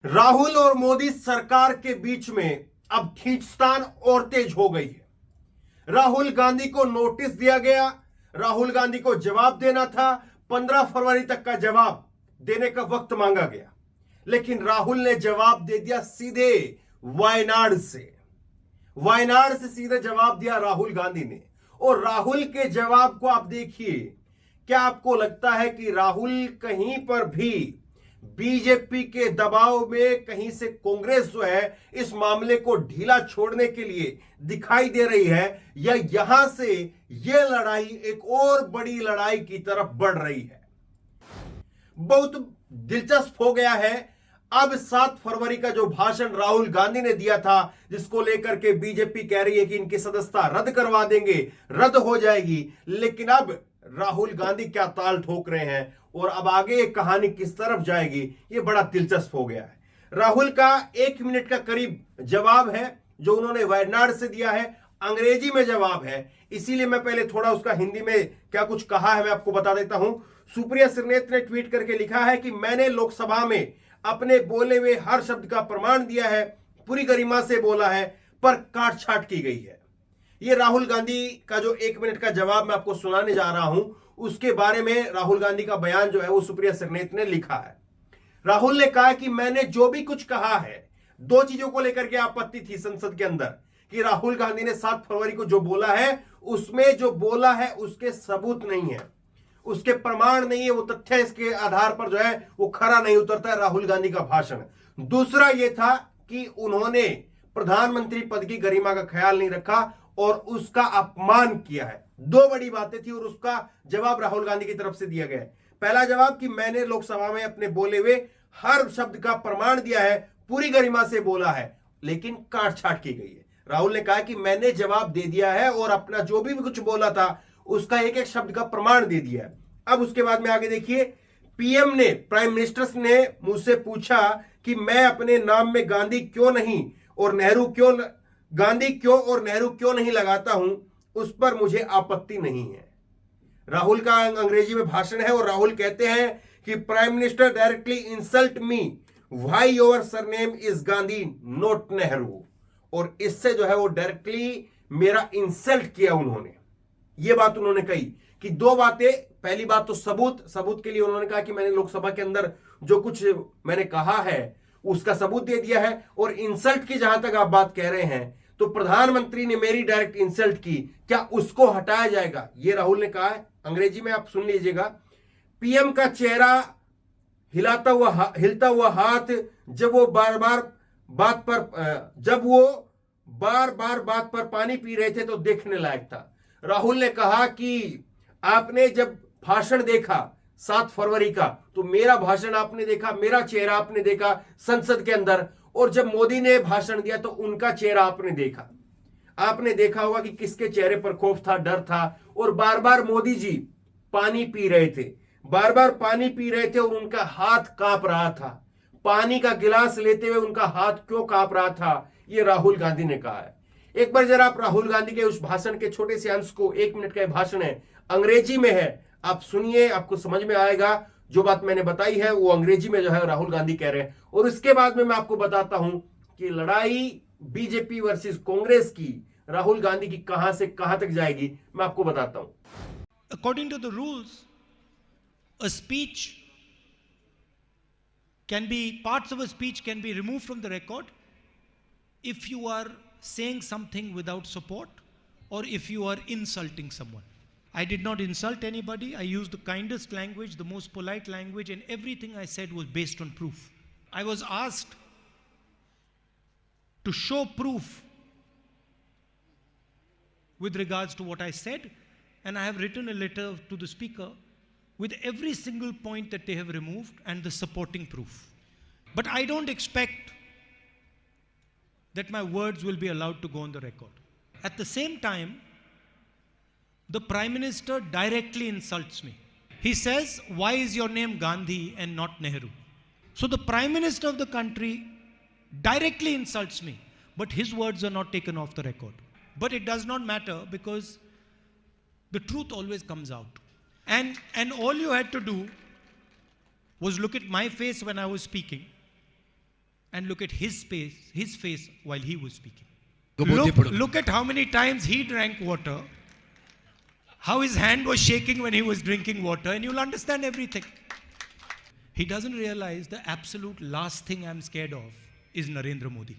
राहुल और मोदी सरकार के बीच में अब खींचतान और तेज हो गई है। राहुल गांधी को नोटिस दिया गया, राहुल गांधी को जवाब देना था। 15 फरवरी तक का जवाब देने का वक्त मांगा गया, लेकिन राहुल ने जवाब दे दिया सीधे वायनाड से। वायनाड से सीधे जवाब दिया राहुल गांधी ने। और राहुल के जवाब को आप देखिए, क्या आपको लगता है कि राहुल कहीं पर भी बीजेपी के दबाव में कहीं से कांग्रेस जो है इस मामले को ढीला छोड़ने के लिए दिखाई दे रही है, या यहां से यह लड़ाई एक और बड़ी लड़ाई की तरफ बढ़ रही है? बहुत दिलचस्प हो गया है। अब 7 फरवरी का जो भाषण राहुल गांधी ने दिया था, जिसको लेकर के बीजेपी कह रही है कि इनकी सदस्यता रद्द करवा देंगे, रद्द हो जाएगी, लेकिन अब राहुल गांधी क्या ताल ठोक रहे हैं और अब आगे ये कहानी किस तरफ जाएगी, ये बड़ा दिलचस्प हो गया है। राहुल का 1 मिनट का करीब जवाब है जो उन्होंने वायनाड से दिया है, अंग्रेजी में जवाब है, इसीलिए मैं पहले थोड़ा उसका हिंदी में क्या कुछ कहा है मैं आपको बता देता हूं। सुप्रिया श्रीनेत ने ट्वीट करके लिखा है कि मैंने लोकसभा में अपने बोले हुए हर शब्द का प्रमाण दिया है, पूरी गरिमा से बोला है, पर काट छाट की गई है। यह राहुल गांधी का जो 1 मिनट का जवाब मैं आपको सुनाने जा रहा हूं, उसके बारे में राहुल गांधी का बयान जो है वो सुप्रिया श्रीनेत ने लिखा है। राहुल ने कहा कि मैंने जो भी कुछ कहा है, 2 चीजों को लेकर के आपत्ति थी संसद के अंदर कि राहुल गांधी ने 7 फरवरी को जो बोला है, उसमें जो बोला है उसके सबूत नहीं है, उसके प्रमाण नहीं है, वो तथ्य इसके आधार पर जो है वो खरा नहीं उतरता है राहुल गांधी का भाषण। दूसरा यह था कि उन्होंने प्रधानमंत्री पद की गरिमा का ख्याल नहीं रखा और उसका अपमान किया है। 2 बड़ी बातें थी और उसका जवाब राहुल गांधी की तरफ से दिया गया है। पहला जवाब कि मैंने लोकसभा में अपने बोले हुए हर शब्द का प्रमाण दिया है, पूरी गरिमा से बोला है, लेकिन काट छाट की गई है। राहुल ने कहा कि मैंने जवाब दे दिया है और अपना जो भी कुछ बोला था उसका एक एक शब्द का प्रमाण दे दिया है। अब उसके बाद में आगे देखिए, पीएम ने, प्राइम मिनिस्टर ने मुझसे पूछा कि मैं अपने नाम में गांधी क्यों नहीं और नेहरू क्यों, गांधी क्यों और नेहरू क्यों नहीं लगाता हूं, उस पर मुझे आपत्ति नहीं है। राहुल का अंग्रेजी में भाषण है और राहुल कहते हैं कि prime minister directly insult me, why your surname is Gandhi not Nehru. और इससे जो है वो डायरेक्टली मेरा इंसल्ट किया उन्होंने। ये बात उन्होंने कही कि 2 बातें। पहली बात तो सबूत के लिए उन्होंने कहा कि मैंने लोकसभा के अंदर जो कुछ मैंने कहा है उसका सबूत दे दिया है। और इंसल्ट की जहां तक आप बात कह रहे हैं, तो प्रधानमंत्री ने मेरी डायरेक्ट इंसल्ट की, क्या उसको हटाया जाएगा? ये राहुल ने कहा है। अंग्रेजी में आप सुन लीजिएगा। पीएम का चेहरा हिलता हुआ हाथ जब वो बार बार बात पर पानी पी रहे थे तो देखने लायक था। राहुल ने कहा कि आपने जब भाषण देखा 7 फरवरी का, तो मेरा भाषण आपने देखा, मेरा चेहरा आपने देखा संसद के अंदर, और जब मोदी ने भाषण दिया तो उनका चेहरा आपने देखा। आपने देखा होगा कि किसके चेहरे पर खौफ था, डर था, और बार बार मोदी जी पानी पी रहे थे, बार बार पानी पी रहे थे और उनका हाथ कांप रहा था। पानी का गिलास लेते हुए उनका हाथ क्यों कांप रहा था, यह राहुल गांधी ने कहा है। एक बार जरा आप राहुल गांधी के उस भाषण के छोटे से अंश को, 1 मिनट का भाषण है, अंग्रेजी में है, आप सुनिए, आपको समझ में आएगा। जो बात मैंने बताई है वो अंग्रेजी में जो है राहुल गांधी कह रहे हैं, और इसके बाद में मैं आपको बताता हूं कि लड़ाई बीजेपी वर्सेस कांग्रेस की, राहुल गांधी की कहां से कहां तक जाएगी, मैं आपको बताता हूं। According to the rules, a speech can be, parts of a speech can be removed from the record if you are saying something without support or if you are insulting someone. I did not insult anybody. I used the kindest language, the most polite language, and everything I said was based on proof. I was asked to show proof with regards to what I said, and I have written a letter to the speaker with every single point that they have removed and the supporting proof. But I don't expect that my words will be allowed to go on the record. At the same time, the Prime Minister directly insults me. He says, why is your name Gandhi and not Nehru? So the Prime Minister of the country directly insults me, but his words are not taken off the record. But it does not matter because the truth always comes out. And all you had to do was look at my face when I was speaking and look at his face while he was speaking. Look at how many times he drank water, how his hand was shaking when he was drinking water, and you'll understand everything. He doesn't realize the absolute last thing I'm scared of is Narendra Modi.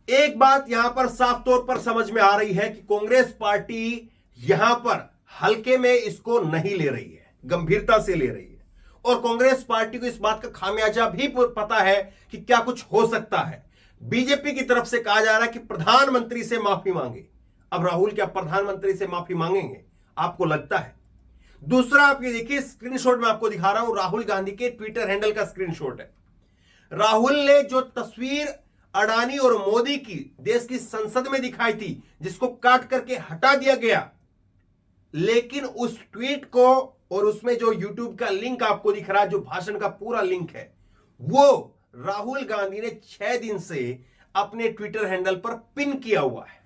एक बात यहां पर साफ तौर पर समझ में आ रही है कि कांग्रेस पार्टी यहां पर हल्के में इसको नहीं ले रही है, गंभीरता से ले रही है। और कांग्रेस पार्टी को इस बात का खामियाजा भी पता है कि क्या कुछ हो सकता है। बीजेपी की तरफ से कहा जा रहा है कि प्रधानमंत्री से माफी मांगे। अब राहुल क्या प्रधानमंत्री से माफी मांगेंगे, आपको लगता है? दूसरा, आप ये देखिए, स्क्रीनशॉट में आपको दिखा रहा हूं, राहुल गांधी के ट्विटर हैंडल का स्क्रीनशॉट है। राहुल ने जो तस्वीर अडानी और मोदी की देश की संसद में दिखाई थी, जिसको काट करके हटा दिया गया, लेकिन उस ट्वीट को और उसमें जो यूट्यूब का लिंक आपको दिख रहा है, जो भाषण का पूरा लिंक है, वो राहुल गांधी ने 6 दिन से अपने ट्विटर हैंडल पर पिन किया हुआ है।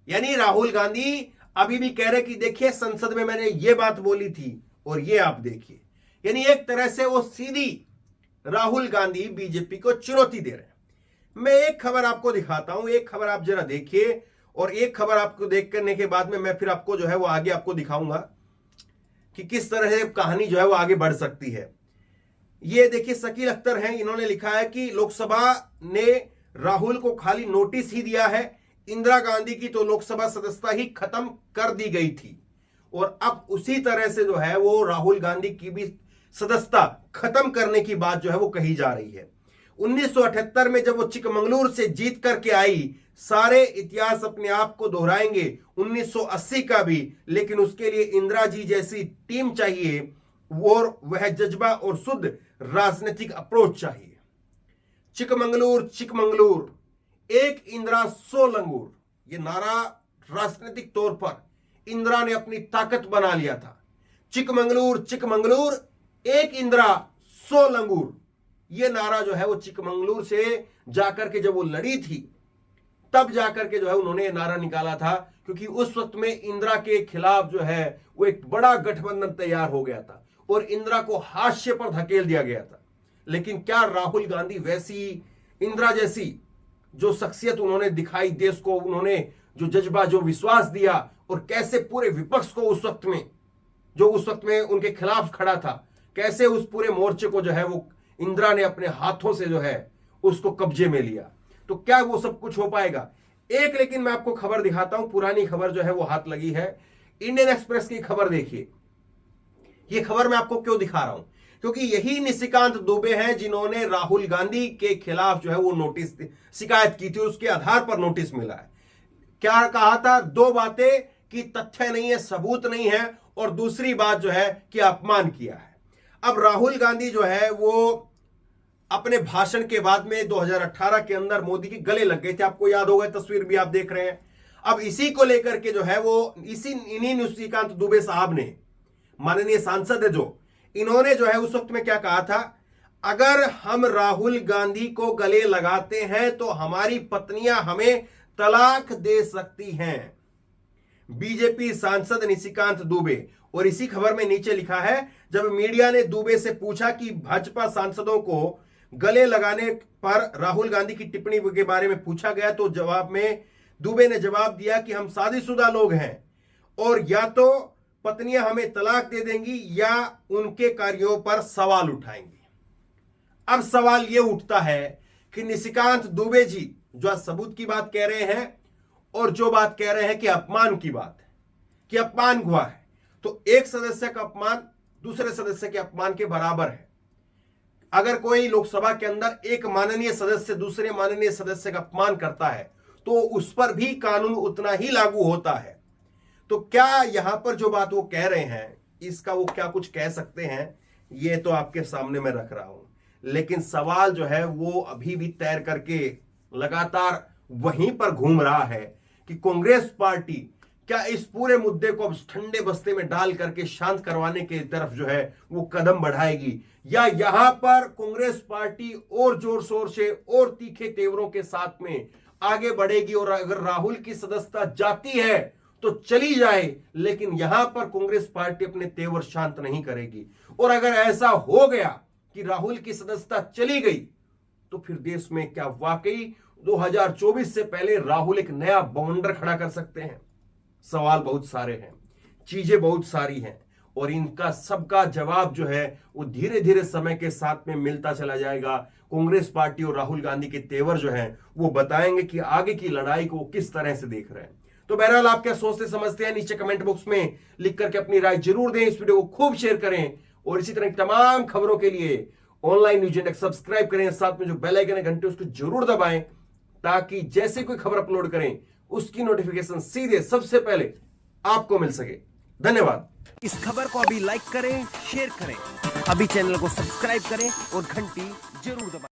यानी राहुल गांधी अभी भी कह रहे कि देखिए संसद में मैंने ये बात बोली थी और ये आप देखिए। यानी एक तरह से वो सीधी राहुल गांधी बीजेपी को चुनौती दे रहे हैं। मैं एक खबर आपको दिखाता हूं, एक खबर आप जरा देखिए, और एक खबर आपको देख करने के बाद में मैं फिर आपको जो है वो आगे आपको दिखाऊंगा कि किस तरह से कहानी जो है वो आगे बढ़ सकती है। ये देखिए, शकील अख्तर हैं, इन्होंने लिखा है कि लोकसभा ने राहुल को खाली नोटिस ही दिया है, इंदिरा गांधी की तो लोकसभा सदस्यता ही खत्म कर दी गई थी, और अब उसी तरह से जो है वो राहुल गांधी की भी सदस्यता खत्म करने की बात जो है वो कही जा रही है। 1978 में जब वो चिकमंगलूर से जीत करके आई, सारे इतिहास अपने आप को दोहराएंगे 1980 का भी, लेकिन उसके लिए इंदिरा जी जैसी टीम चाहिए, और वह जज्बा और शुद्ध राजनीतिक अप्रोच चाहिए। चिकमंगलूर चिकमंगलूर, एक इंदिरा 100 लंगूर, ये नारा राजनीतिक तौर पर इंदिरा ने अपनी ताकत बना लिया था। चिकमंगलूर चिकमंगलूर, एक इंदिरा 100 लंगूर, ये नारा जो है वो चिकमंगलूर से जाकर के जब वो लड़ी थी, तब जाकर के जो है उन्होंने ये नारा निकाला था, क्योंकि उस वक्त में इंदिरा के खिलाफ जो है वो एक बड़ा गठबंधन तैयार हो गया था और इंदिरा को हाशिए पर धकेल दिया गया था। लेकिन क्या राहुल गांधी वैसी इंदिरा जैसी जो शख्सियत उन्होंने दिखाई देश को, उन्होंने जो जज्बा, जो विश्वास दिया, और कैसे पूरे विपक्ष को उस वक्त में, जो उस वक्त में उनके खिलाफ खड़ा था, कैसे उस पूरे मोर्चे को जो है वो इंदिरा ने अपने हाथों से जो है उसको कब्जे में लिया, तो क्या वो सब कुछ हो पाएगा? एक लेकिन मैं आपको खबर दिखाता हूं, पुरानी खबर जो है वो हाथ लगी है। इंडियन एक्सप्रेस की खबर देखिए। ये खबर मैं आपको क्यों दिखा रहा हूं? क्योंकि यही निशिकांत दुबे हैं जिन्होंने राहुल गांधी के खिलाफ जो है वो नोटिस, शिकायत की थी, उसके आधार पर नोटिस मिला है। क्या कहा था? 2 बातें कि तथ्य नहीं है, सबूत नहीं है, और दूसरी बात जो है कि अपमान किया है। अब राहुल गांधी जो है वो अपने भाषण के बाद में 2018 के अंदर मोदी के गले लग गए थे, आपको याद होगा, तस्वीर भी आप देख रहे हैं। अब इसी को लेकर के जो है वो इन्हीं निशिकांत दुबे साहब ने, माननीय सांसद है जो, इन्होंने जो है उस वक्त में क्या कहा था, अगर हम राहुल गांधी को गले लगाते हैं तो हमारी पत्नियां हमें तलाक दे सकती हैं। बीजेपी सांसद निशिकांत दुबे। और इसी खबर में नीचे लिखा है, जब मीडिया ने दुबे से पूछा कि भाजपा सांसदों को गले लगाने पर राहुल गांधी की टिप्पणी के बारे में पूछा गया, तो जवाब में दुबे ने जवाब दिया कि हम शादीशुदा लोग हैं और या तो पत्नियां हमें तलाक दे देंगी या उनके कार्यों पर सवाल उठाएंगी। अब सवाल यह उठता है कि निशिकांत दुबे जी जो आज सबूत की बात कह रहे हैं और जो बात कह रहे हैं कि अपमान की बात है, कि अपमान हुआ है, तो एक सदस्य का अपमान दूसरे सदस्य के अपमान के बराबर है। अगर कोई लोकसभा के अंदर एक माननीय सदस्य दूसरे माननीय सदस्य का अपमान करता है तो उस पर भी कानून उतना ही लागू होता है। तो क्या यहां पर जो बात वो कह रहे हैं, इसका वो क्या कुछ कह सकते हैं, ये तो आपके सामने मैं रख रहा हूं। लेकिन सवाल जो है वो अभी भी तैर करके लगातार वहीं पर घूम रहा है कि कांग्रेस पार्टी क्या इस पूरे मुद्दे को अब ठंडे बस्ते में डाल करके शांत करवाने की तरफ जो है वो कदम बढ़ाएगी, या यहां पर कांग्रेस पार्टी और जोर शोर से और तीखे तेवरों के साथ में आगे बढ़ेगी, और अगर राहुल की सदस्यता जाती है तो चली जाए, लेकिन यहां पर कांग्रेस पार्टी अपने तेवर शांत नहीं करेगी। और अगर ऐसा हो गया कि राहुल की सदस्यता चली गई तो फिर देश में क्या वाकई 2024 से पहले राहुल एक नया बाउंडर खड़ा कर सकते हैं? सवाल बहुत सारे हैं, चीजें बहुत सारी हैं, और इनका सबका जवाब जो है वो धीरे धीरे समय के साथ में मिलता चला जाएगा। कांग्रेस पार्टी और राहुल गांधी के तेवर जो हैं वो बताएंगे कि आगे की लड़ाई को किस तरह से देख रहे हैं। तो बहरहाल आप क्या सोचते समझते हैं, नीचे कमेंट बॉक्स में लिख करके अपनी राय जरूर दें। इस वीडियो को खूब शेयर करें और इसी तरह की तमाम खबरों के लिए ऑनलाइन न्यूज इंडेक्स सब्सक्राइब करें, साथ में जो बेल आइकन है घंटे उसको जरूर दबाएं, ताकि जैसे कोई खबर अपलोड करें उसकी नोटिफिकेशन सीधे सबसे पहले आपको मिल सके। धन्यवाद। इस खबर को अभी लाइक करें, शेयर करें, अभी चैनल को सब्सक्राइब करें और घंटी जरूर दबाएं।